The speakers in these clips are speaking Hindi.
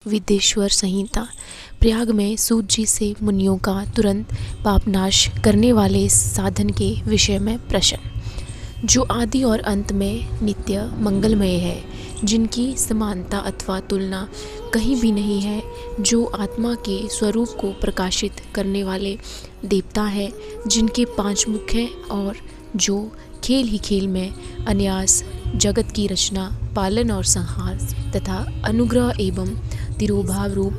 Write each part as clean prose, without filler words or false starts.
विदेश्वर संहिता। प्रयाग में सूत जी से मुनियों का तुरंत पापनाश करने वाले साधन के विषय में प्रश्न, जो आदि और अंत में नित्य मंगलमय है, जिनकी समानता अथवा तुलना कहीं भी नहीं है, जो आत्मा के स्वरूप को प्रकाशित करने वाले देवता है, जिनके 5 मुख हैं और जो खेल ही खेल में अनायास जगत की रचना, पालन और संहार तथा अनुग्रह एवं तिरोभाव रूप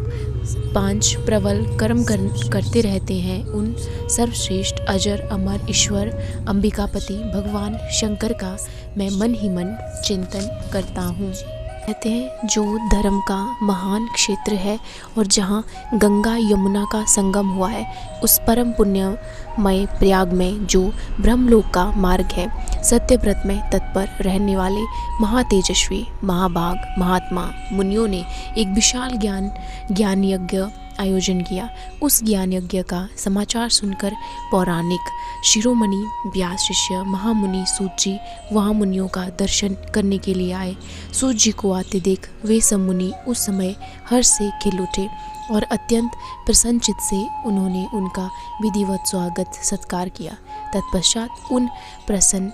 5 प्रबल कर्म करते रहते हैं, उन सर्वश्रेष्ठ अजर अमर ईश्वर अंबिकापति भगवान शंकर का मैं मन ही मन चिंतन करता हूँ। कहते हैं जो धर्म का महान क्षेत्र है और जहाँ गंगा यमुना का संगम हुआ है, उस परम पुण्यमय प्रयाग में जो ब्रह्मलोक का मार्ग है, सत्यव्रत में तत्पर रहने वाले महातेजस्वी महाभाग महात्मा मुनियों ने एक विशाल ज्ञान यज्ञ आयोजन किया। उस ज्ञान यज्ञ का समाचार सुनकर पौराणिक शिरोमणि व्यास शिष्य महामुनि सूत जी वहाँ मुनियों का दर्शन करने के लिए आए। सूत जी को आते देख वे सब मुनि उस समय हर्ष से खिल उठे और अत्यंत प्रसन्नचित से उन्होंने उनका विधिवत स्वागत सत्कार किया। तत्पश्चात उन प्रसन्न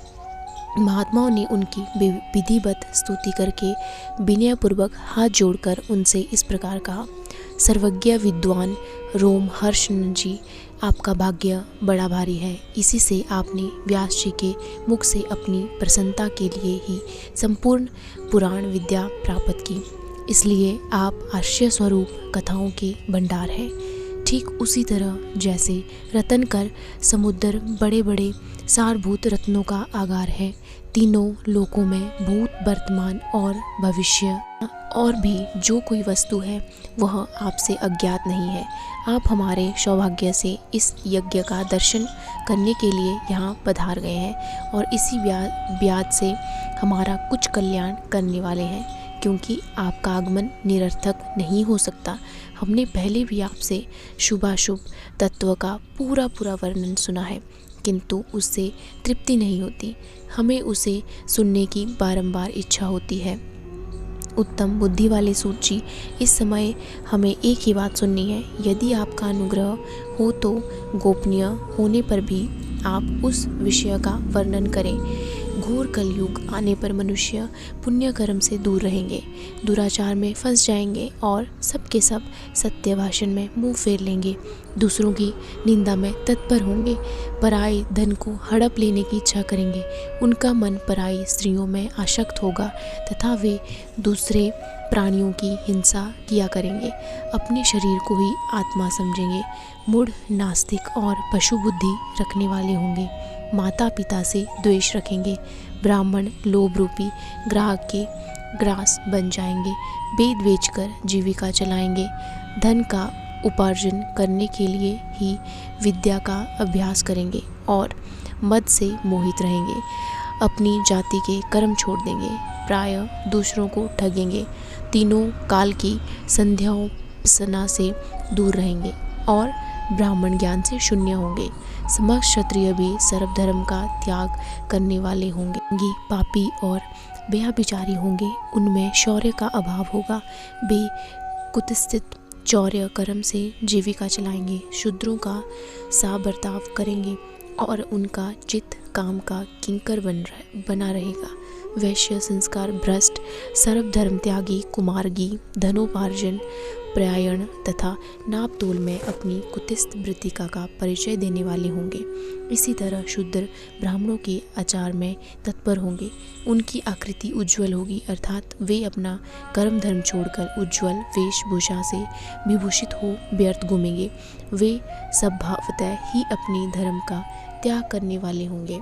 महात्माओं ने उनकी विधिवत स्तुति करके विनयपूर्वक हाथ जोड़कर उनसे इस प्रकार कहा, सर्वज्ञ विद्वान रोम हर्षन जी, आपका भाग्य बड़ा भारी है। इसी से आपने व्यास जी के मुख से अपनी प्रसन्नता के लिए ही संपूर्ण पुराण विद्या प्राप्त की, इसलिए आप आश्चर्य स्वरूप कथाओं के भंडार हैं। ठीक उसी तरह जैसे रतन कर समुद्र बड़े बड़े सारभूत रत्नों का आगार है, तीनों लोकों में भूत वर्तमान और भविष्य और भी जो कोई वस्तु है वह आपसे अज्ञात नहीं है। आप हमारे सौभाग्य से इस यज्ञ का दर्शन करने के लिए यहाँ पधार गए हैं और इसी ब्याज से हमारा कुछ कल्याण करने वाले हैं, क्योंकि आपका आगमन निरर्थक नहीं हो सकता। हमने पहले भी आपसे शुभाशुभ तत्व का पूरा वर्णन सुना है, किंतु उससे तृप्ति नहीं होती। हमें उसे सुनने की बारंबार इच्छा होती है। उत्तम बुद्धि वाले सूत जी, इस समय हमें एक ही बात सुननी है। यदि आपका अनुग्रह हो तो गोपनीय होने पर भी आप उस विषय का वर्णन करें। घोर कलयुग आने पर मनुष्य पुण्य कर्म से दूर रहेंगे, दुराचार में फंस जाएंगे और सबके सब सत्य भाषण में मुंह फेर लेंगे, दूसरों की निंदा में तत्पर होंगे, पराई धन को हड़प लेने की इच्छा करेंगे, उनका मन पराई स्त्रियों में आसक्त होगा तथा वे दूसरे प्राणियों की हिंसा किया करेंगे, अपने शरीर को ही आत्मा समझेंगे, मूढ़ नास्तिक और पशु बुद्धि रखने वाले होंगे, माता पिता से द्वेष रखेंगे, ब्राह्मण लोभ रूपी ग्राहक के ग्रास बन जाएंगे, वेद बेचकर जीविका चलाएंगे, धन का उपार्जन करने के लिए ही विद्या का अभ्यास करेंगे और मद से मोहित रहेंगे, अपनी जाति के कर्म छोड़ देंगे, प्रायः दूसरों को ठगेंगे, तीनों काल की संध्याओं से दूर रहेंगे और ब्राह्मण ज्ञान से शून्य होंगे। समस्त क्षत्रिय भी सर्वधर्म का त्याग करने वाले होंगे, पापी और बेहविचारी होंगे, उनमें शौर्य का अभाव होगा, वे कुत्सित चौर्य कर्म से जीविका चलाएंगे, शूद्रों का सा बर्ताव करेंगे और उनका चित्त काम का किंकर बना रहेगा। वैश्य संस्कार भ्रष्ट, सर्वधर्म त्यागी, कुमार्गी, धनोपार्जन प्रयायण तथा नाप तोल में अपनी कुत्सित वृत्तिका का परिचय देने वाले होंगे। इसी तरह शूद्र ब्राह्मणों के आचार में तत्पर होंगे, उनकी आकृति उज्ज्वल होगी, अर्थात वे अपना कर्म धर्म छोड़कर उज्ज्वल वेशभूषा से विभूषित हो व्यर्थ घूमेंगे। वे स्वभावतः ही अपने धर्म का त्याग करने वाले होंगे,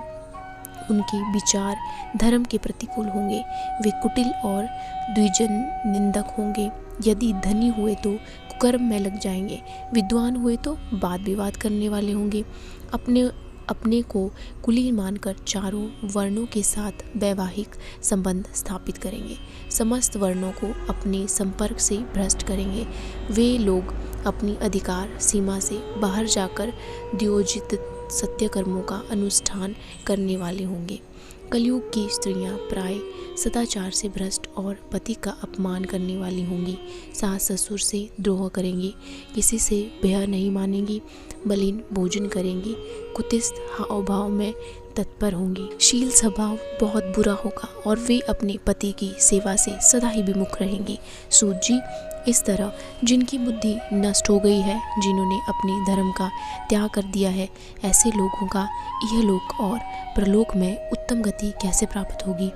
उनके विचार धर्म के प्रतिकूल होंगे, वे कुटिल और द्विजन निंदक होंगे, यदि धनी हुए तो कुकर्म में लग जाएंगे, विद्वान हुए तो वाद विवाद करने वाले होंगे, अपने को कुलीन मानकर चारों वर्णों के साथ वैवाहिक संबंध स्थापित करेंगे, समस्त वर्णों को अपने संपर्क से भ्रष्ट करेंगे। वे लोग अपनी अधिकार सीमा से बाहर जाकर द्योजित सत्य कर्मों का अनुष्ठान करने वाले होंगे, कलयुग की स्त्रियां प्राय सदाचार से भ्रष्ट और पति का अपमान करने वाली होंगी, सास ससुर से द्रोह करेंगी, किसी से ब्याह नहीं मानेंगी, मलिन भोजन करेंगी, कुत्सित हाव भाव में तत्पर होंगी, शील स्वभाव बहुत बुरा होगा और वे अपने पति की सेवा से सदा ही विमुख रहेंगी। सूत जी, इस तरह जिनकी बुद्धि नष्ट हो गई है, जिन्होंने अपने धर्म का त्याग कर दिया है, ऐसे लोगों का इहलोक और परलोक में उत्तम गति कैसे प्राप्त होगी,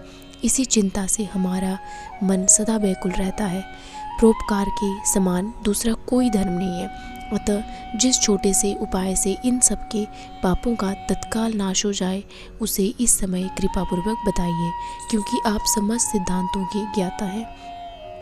इसी चिंता से हमारा मन सदा व्याकुल रहता है। परोपकार के समान दूसरा कोई धर्म नहीं है। अतः जिस छोटे से उपाय से इन सब के पापों का तत्काल नाश हो जाए, उसे इस समय कृपापूर्वक बताइए, क्योंकि आप समस्त सिद्धांतों के ज्ञाता हैं।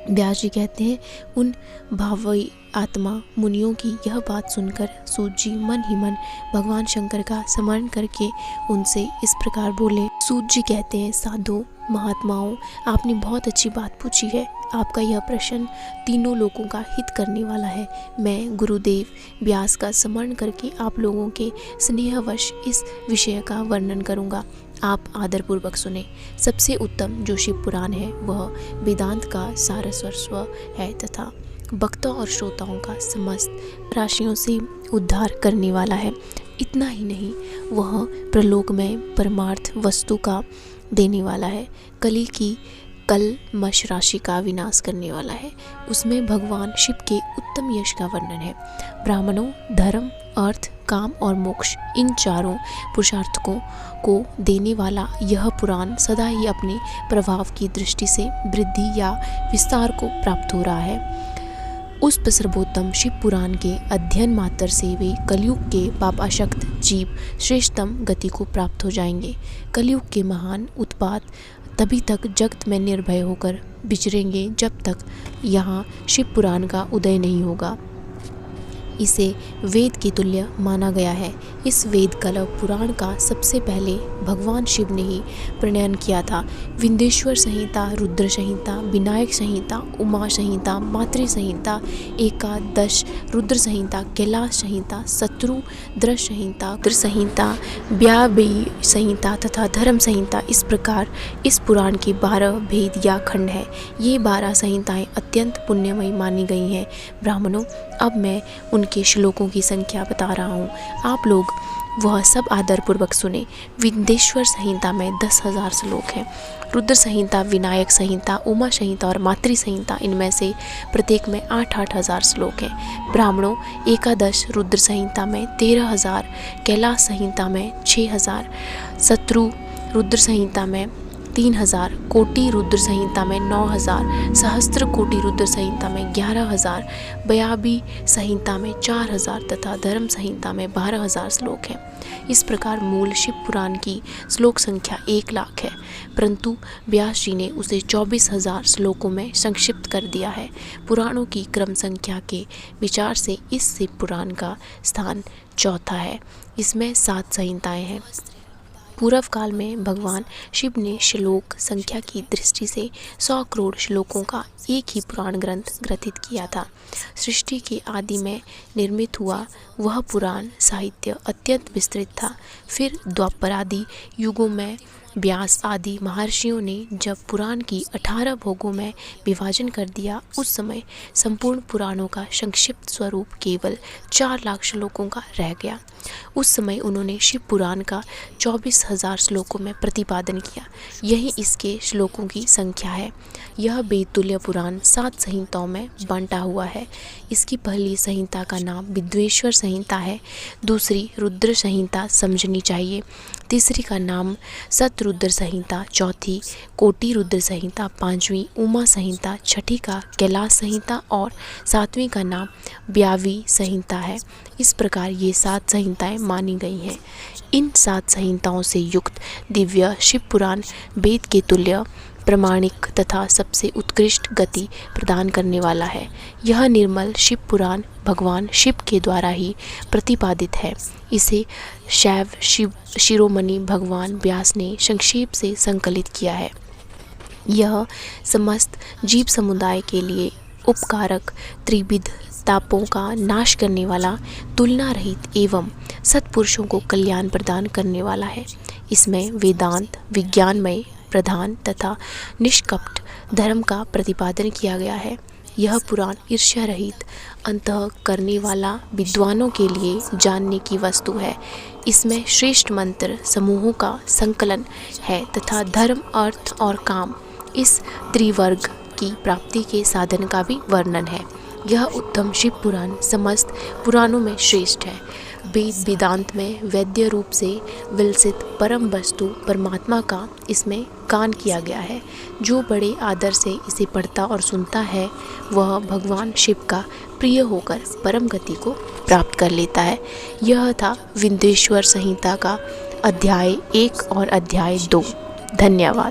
व्यास जी कहते हैं, उन भावी आत्मा मुनियों की यह बात सुनकर सूत जी मन ही मन भगवान शंकर का स्मरण करके उनसे इस प्रकार बोले। सूत जी कहते हैं, साधु महात्माओं, आपने बहुत अच्छी बात पूछी है। आपका यह प्रश्न तीनों लोगों का हित करने वाला है। मैं गुरुदेव व्यास का स्मरण करके आप लोगों के स्नेहवश इस विषय का वर्णन करूंगा। आप आदरपूर्वक सुने। सबसे उत्तम जो शिव पुराण है वह वेदांत का सारस्वत है तथा भक्तों और श्रोताओं का समस्त राशियों से उद्धार करने वाला है। इतना ही नहीं, वह प्रलोक में परमार्थ वस्तु का देने वाला है। कली की कलमश राशि का विनाश करने वाला है। उसमें भगवान शिव के उत्तम यश का वर्णन है। ब्राह्मणों, धर्म, अर्थ, काम और मोक्ष, इन चारों पुरुषार्थों को देने वाला यह पुराण सदा ही अपने प्रभाव की दृष्टि से वृद्धि या विस्तार को प्राप्त हो रहा है। उस सर्वोत्तम शिव पुराण के अध्ययन मात्र से वे कलयुग के पापाशक्त जीव श्रेष्ठतम गति को प्राप्त हो जाएंगे। कलयुग के महान उत्पात तभी तक जगत में निर्भय होकर विचरेंगे जब तक यहाँ शिव पुराण का उदय नहीं होगा। इसे वेद के तुल्य माना गया है। इस वेद कल्प पुराण का सबसे पहले भगवान शिव ने ही प्रणयन किया था। विंध्येश्वर संहिता, रुद्र संहिता, विनायक संहिता, उमा संहिता, मातृ संहिता, एकादश रुद्र संहिता, कैलाश संहिता, शत्रुद्र संहिता, व्यायवी संहिता तथा धर्म संहिता, इस प्रकार इस पुराण के 12 भेद या खंड है। ये 12 संहिताएं अत्यंत पुण्यमयी मानी गई हैं। ब्राह्मणों, अब मैं उनके श्लोकों की संख्या बता रहा हूँ, आप लोग वह सब आदरपूर्वक सुने। विंध्येश्वर संहिता में 10,000 श्लोक हैं। रुद्र संहिता, विनायक संहिता, उमा संहिता और मातृ संहिता, इनमें से प्रत्येक में 8-8 हजार श्लोक हैं। ब्राह्मणों, एकादश रुद्र संहिता में 13,000, कैलाश संहिता में 6,000, शत्रु रुद्र संहिता में 3,000, कोटि रुद्र संहिता में 9,000, सहस्त्र कोटि रुद्र संहिता में 11,000, व्यायवी संहिता में 4,000 तथा धर्म संहिता में 12,000 श्लोक हैं। इस प्रकार मूल शिव पुराण की श्लोक संख्या 1,00,000 है, परंतु व्यास जी ने उसे 24,000 श्लोकों में संक्षिप्त कर दिया है। पुराणों की क्रम संख्या के विचार से इस शिव पुराण का स्थान चौथा है। इसमें 7 संहिताएं हैं। पूर्व काल में भगवान शिव ने श्लोक संख्या की दृष्टि से 100 करोड़ श्लोकों का एक ही पुराण ग्रंथ ग्रथित किया था। सृष्टि के आदि में निर्मित हुआ वह पुराण साहित्य अत्यंत विस्तृत था। फिर द्वापर आदि युगों में व्यास आदि महर्षियों ने जब पुराण की 18 भोगों में विभाजन कर दिया, उस समय संपूर्ण पुराणों का संक्षिप्त स्वरूप केवल 4,00,000 श्लोकों का रह गया। उस समय उन्होंने शिव पुराण का 24,000 श्लोकों में प्रतिपादन किया। यही इसके श्लोकों की संख्या है। यह वेदतुल्य पुराण 7 संहिताओं में बांटा हुआ है। इसकी पहली संहिता का नाम विंध्येश्वर संहिता है, दूसरी रुद्र संहिता समझनी चाहिए, तीसरी का नाम शतरुद्र संहिता, चौथी कोटि रुद्र संहिता, पांचवी उमा संहिता, छठी का कैलाश संहिता और सातवीं का नाम व्यायवी संहिता है। इस प्रकार ये 7 संहिताएं मानी गई हैं। इन 7 संहिताओं से युक्त दिव्य शिव पुराण वेद के तुल्य प्रामाणिक तथा सबसे उत्कृष्ट गति प्रदान करने वाला है। यह निर्मल शिव पुराण भगवान शिव के द्वारा ही प्रतिपादित है। इसे शैव शिरोमणि भगवान व्यास ने संक्षेप से संकलित किया है। यह समस्त जीव समुदाय के लिए उपकारक, त्रिविध तापों का नाश करने वाला, तुलना रहित एवं सत्पुरुषों को कल्याण प्रदान करने वाला है। इसमें वेदांत विज्ञानमय प्रधान तथा निष्कपट धर्म का प्रतिपादन किया गया है। यह पुराण ईर्ष्या रहित अंतः करने वाला विद्वानों के लिए जानने की वस्तु है। इसमें श्रेष्ठ मंत्र समूहों का संकलन है तथा धर्म अर्थ और काम इस त्रिवर्ग की प्राप्ति के साधन का भी वर्णन है। यह उत्तम शिव पुराण समस्त पुराणों में श्रेष्ठ है। वेद वेदांत में वैद्य रूप से विलसित परम वस्तु परमात्मा का इसमें गान किया गया है। जो बड़े आदर से इसे पढ़ता और सुनता है वह भगवान शिव का प्रिय होकर परम गति को प्राप्त कर लेता है। यह था विंध्येश्वर संहिता का अध्याय 1 और अध्याय 2। धन्यवाद।